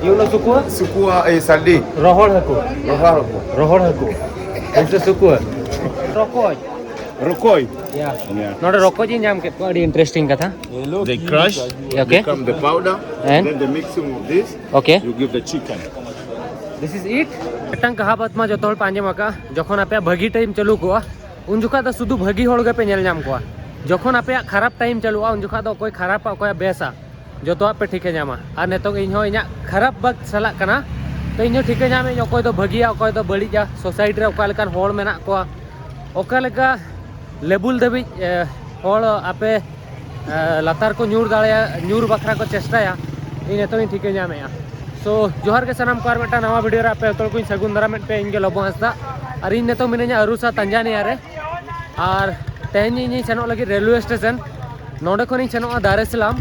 You know sukua? Sukua saldi. Rohol haku. Rohar ko. Rohol haku. This is sukua. Rokoj. Rokoi. Yeah. Yeah. Not a rokoj in jam ke very interesting katha. They crush. Okay. Become the powder. And? Then the mixing of this. Okay. You give the chicken. This is it. Tang kahabat ma jotol panje maka. Jokhon ape bhagi time chalu koa. Un jukha da sudu bhagi hol ge pe nyel nyam koa. Jokhon ape kharap time chalu un jukha da koi kharap koi besa. Joto ape ठीक है जामा और नेतो इन हो इना खराब वक्त सलाक कना तो इन ठीक है जामे अकोय तो भगिया अकोय तो बड़िया सोसाइटी रे ओका लेकान होल मेना को ओका लेका लेबुल दबि होल आपे लातार को न्यूर बखरा को चेष्टाया इन नेतो इन ठीक है जामे सो जोहार के सनम कार मेटा नवा वीडियो रे आपे तो कोई सगुन दरा मेट पे इनके लबो हंसदा और इन नेतो मिने냐 अरुसा तंजानिया रे और तेहनी इन सेनो लगी रेलवे स्टेशन नोडे को सेनों दार सलाम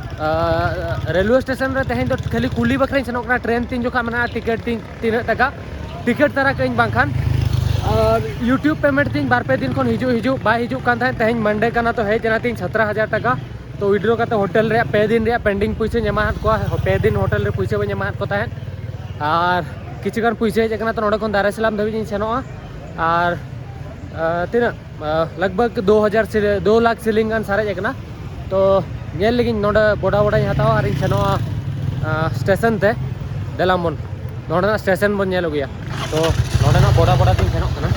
रेलवे स्टेशन रे तेहन तो खाली कुली बखरा सेनों ट्रेन तीन जो मना टिकट तीन टका टिकट तारा कहीं बांखान और यूट्यूब पेमेंट तीन बार पे दिन को हिजू बाय हिजू कान तेहन मंडे का तो है जना तीन 17,000 टका तो विड्रो का होटल रे पे दिन रे पेंडिंग पैसे जमा को पे दिन होटल रे पैसे जमा को तहन और किसी गान पैसे हेजना तो नोडे दार सलाम धाबी सेनों और तीन लगभग 2 लाख सिलिंग गान सारे एकना तो ये लेकिन नोडे बोड़ा बोड़ा हतावा और सेनो स्टेशन ते देलामन नोडे स्टेशन बन नेल गया तो नोडे बोड़ा बोड़ा तीन सेनो कना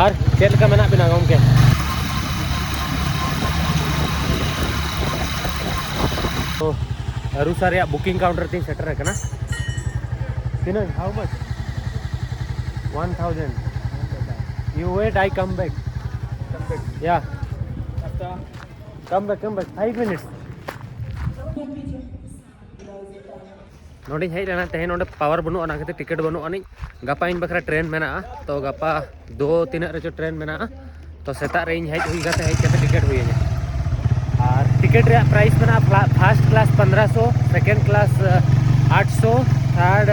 और चेल का मेना बिना गम के तो अरुसा रे बुकिंग काउंटर तीन सेटर है कना तीन how much 1000 you wait I come back yeah come back 5 minutes नोडे hedge लेना तेहन नोडे पावर बनु अना खातिर टिकट बनु अनि गपा इन बखरा ट्रेन मेना तो गपा 2-3 रे जो ट्रेन मेना तो सेता रे हेज हुई गते हेज कते टिकट हुई है और टिकट रे प्राइस मेना first class 1500 second class 800 third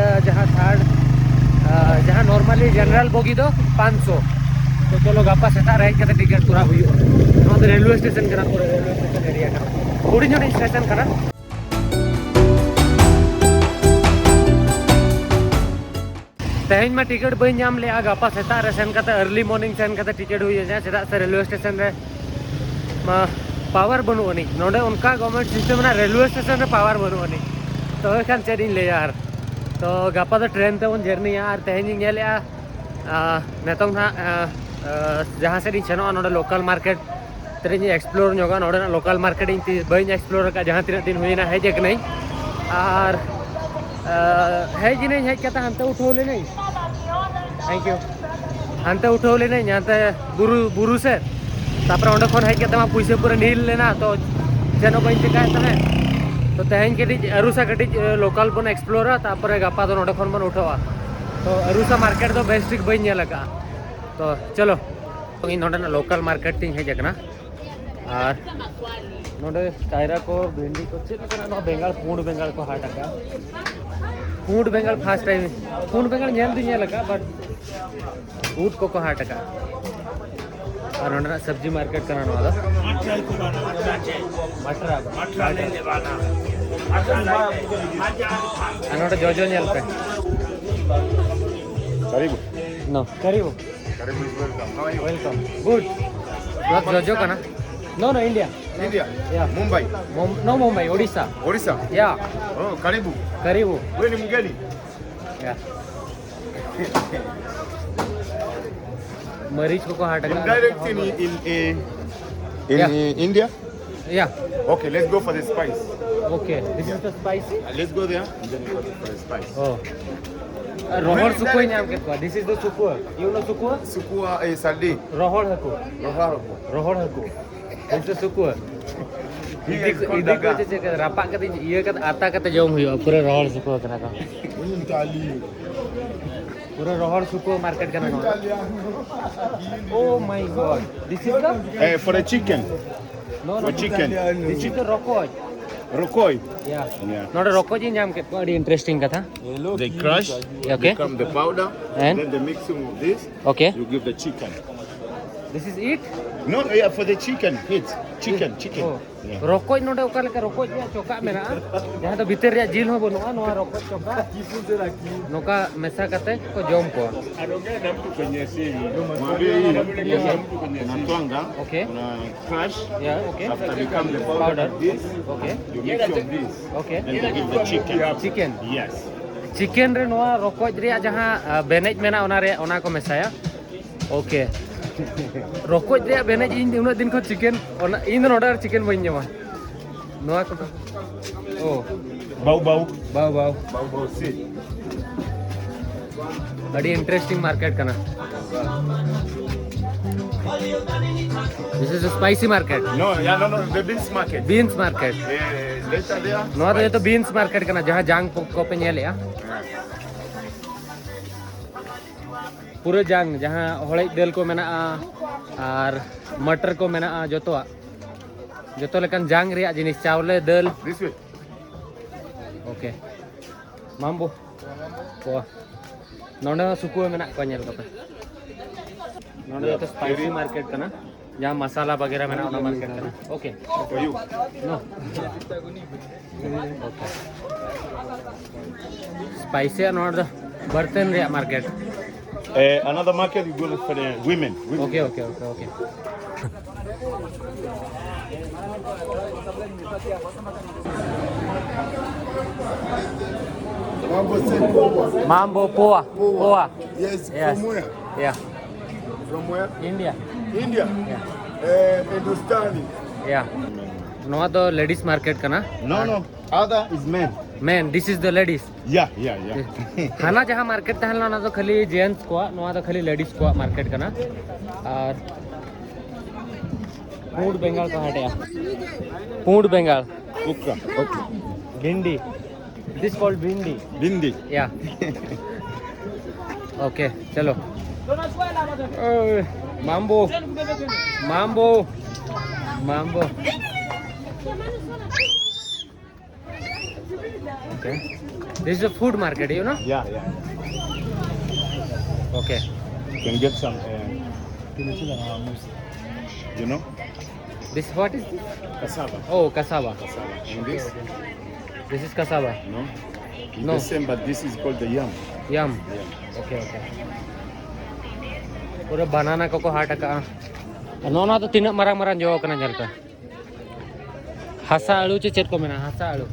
जहां नॉर्मली जनरल बोगी दो 500 तो चलो गपा सेता रे कते टिकट पूरा हुई तो रेलवे स्टेशन कना पूरा रेलवे स्टेशन एरिया कना थोड़ी जोड़ी स्टेशन कना तेहन में टिकट बई नाम ले गपा सेता रे सेन कते अर्ली मॉर्निंग सेन कते टिकट हुई है सेदा से रेलवे स्टेशन रे पावर बनु अनि नोडे उनका गवर्नमेंट सिस्टम ना रेलवे स्टेशन रे पावर बनु अनि तो एखान चेडिन ले यार तो गपा तो ट्रेन ते उन जर्नी यार तेहन नेले नेतों ना जहाँ से सेनो नोडे लोकल मार्केट तेरे एक्सप्लोर नोगा नोडे लोकल मार्केट बई एक्सप्लोर का जहाँ तीन दिन हुईना है जक नहीं और है जी नहीं है क्या हंते उठौले नहीं थैंक यू हंते उठौले नहीं यहाँ बुरु से तापर ओंडे खन है क्या पैसे पूरा नील लेना तो जेनो बई चिकाय तने तो तेहन के अरुसा कटी लोकल बन एक्सप्लोर तापर गपा तो नोडे खन बन उठवा तो अरुसा मार्केट तो बेस्टिक बई नेल लगा तो चलो तो इन नोडे लोकल मार्केट तीन है जकना और नोडे कायरा को भिंडी को चेक करना बेंगाल पूर्ण बेंगाल को हाट का पूर्ण बेंगाल फर्स्ट टाइम पूर्ण बेंगाल नेल दी नेल लगा बट ऊट को हाट का और नोडे सब्जी मार्केट करना वाला मटर नोडे जो नेल पे Karibu. No, karibu. Karibu is welcome. How are you? Welcome. Good. You are Jojo kana? No, India. India. Yeah. Mumbai. No, Mumbai, Odisha. Orissa. Yeah. Oh, karibu. Karibu. Wewe ni mgeni? Yeah. Marich ko haat ka. Direct in Yeah. India? Yeah. Okay, let's go for the spice. Okay. This is the spicy. Let's go there and then go for the spice. Oh. Rohor suku naam ke This is the suku. You know suku? Sukua saldi. Rohor haku. Rohar ko. Rohor haku. This is suku. Ini ko je ke rapak kate iya kate ata kate jom huyo pura rohor suku kana ka. Pura rohor suku market kana ka. Oh my god. This is the For the chicken. No, For chicken. This is the rokoj. Rokoi. Yeah. Yeah. Not a rokoj in jam ke very interesting katha. They crush. Okay. Become the powder. And? Then the mixing of this. Okay. You give the chicken. This is it? No, yeah, for the chicken. It's chicken. Oh. Yeah. Rokoj node oka leka rokoj reyag choka menaga. Jahan do bhiter reyag jil hon banuga noa rokoj choka. Noka mesa kate ko jom ko. Unatwanga, Okay. una crush. Yeah, okay. After become the powder, Powder. like this, Okay. you mix of this. Okay. And you give the chicken. Chicken. Yes. Chicken re noa rokoj reyag jahan benej mena ona re ona ko mesaya. Okay. Rokoj reyag benej in unat din ko chicken ona in do order chicken bain jama. Noa ko. Oh. Bau. Bau. Bau, see. Very interesting market kana. This is a spicy market. No, the beans market. Beans market. Later there. Noa do to beans market kana jahan jang ko pe nyel ya. Pura jang jahan holai del ko menaa ar मटर को मेना जोतो लेकिन जांग रिया जिनिस चावले दल This way. Okay मामबो को नोंडे सुकु मेना को नेल कपे नोंडे तो स्पाइसी मार्केट कना जहां मसाला वगैरह मेना ओना मार्केट कना okay For you. No okay spicy नोड बर्तन रिया market Another market you go for the women. Okay Mambo poa. Yes, Yes. from where? Yeah. From where? India. India. Yeah. Hindustani. Yeah. No the ladies market kana. No. Other is men. Man, this is the ladies. Yeah. खाना जहाँ market तहल ना तो खाली gents को ना तो खाली ladies को मार्केट करना और पूर्ड बंगाल का हटे पूर्ड बंगाल Okay. भिंडी दिस कॉल्ड भिंडी Bindi. या ओके चलो माम्बो okay this is a food market you know Yeah. okay You can get some. You know, this what is this? cassava. Oh cassava And this, this is cassava no, it's No. the same, but this is called the yam. yum Yeah. okay पूरा बनाना को हाट का नोना तो तीन marang जो कना जलता हसा आलू चे चेट को मेना हसा आलू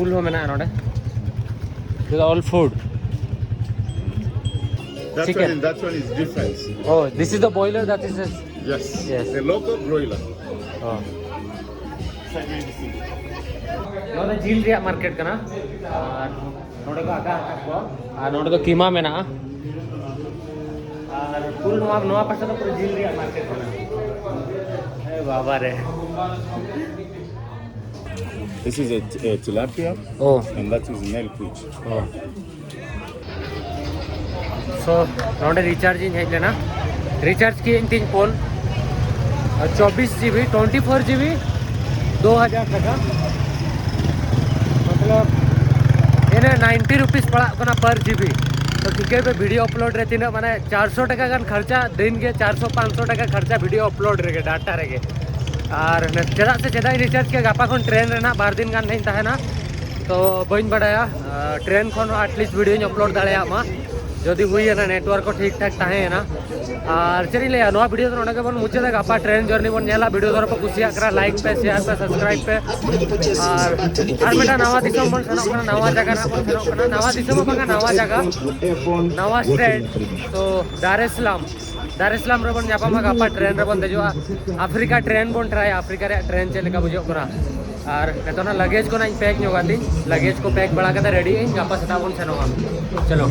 ऊल हो मेना नोडे this is all food Chicken. That one is different. oh this is the boiler that is Yes. Yes. The local broiler. oh नोडे झील रिया मार्केट कना और नोडे को आका को और नोडे को कीमा मेना और पूरा नवा पासा तो पूरा झील रिया मार्केट कना ए बाबा रे This is a tilapia, oh and that is milkfish. oh so नोडे रिचार्ज इन हेज लेना रिचार्ज की इन 3 फोन 24 GB 24 GB 2000 टका मतलब इन्हें 90 रुपीस पड़ा कना पर GB तो टिके पे वीडियो अपलोड रहती ना माने 400 टका का खर्चा दिन के 400-500 टका खर्चा वीडियो अपलोड रहे डाटा रहे और चेदा रिचार्ज के गापा खन ट्रेन रहना 12 दिन गान नहीं तहना तो बन बड़ाया ट्रेन खन एटलिस्ट वीडियो अपलोड दाड़ा मा जदि हुई है ना नेटवर्क को ठीक ठाक तहे ना और चली ले नवा वीडियो तो नोडे बन मुझे गापा ट्रेन जर्नी बन नेला वीडियो दर पे कुसिया करा लाइक पे शेयर पे सब्सक्राइब पे और मेटा नवा दिसम बन सनो कना नवा जगह ना बन सनो कना नवा दिसम बंगा नवा जगह नवा स्टेट तो दार एस सलाम रे बन जापा मा गापा ट्रेन रे बन देजो अफ्रीका ट्रेन बन ट्राई अफ्रीका रे ट्रेन चले का बुझो करा और नेतो ना लगेज को ना पैक ᱧᱚᱜᱟती लगेज को पैक बड़ा के रेडी गापा सेटा बन सनो चलो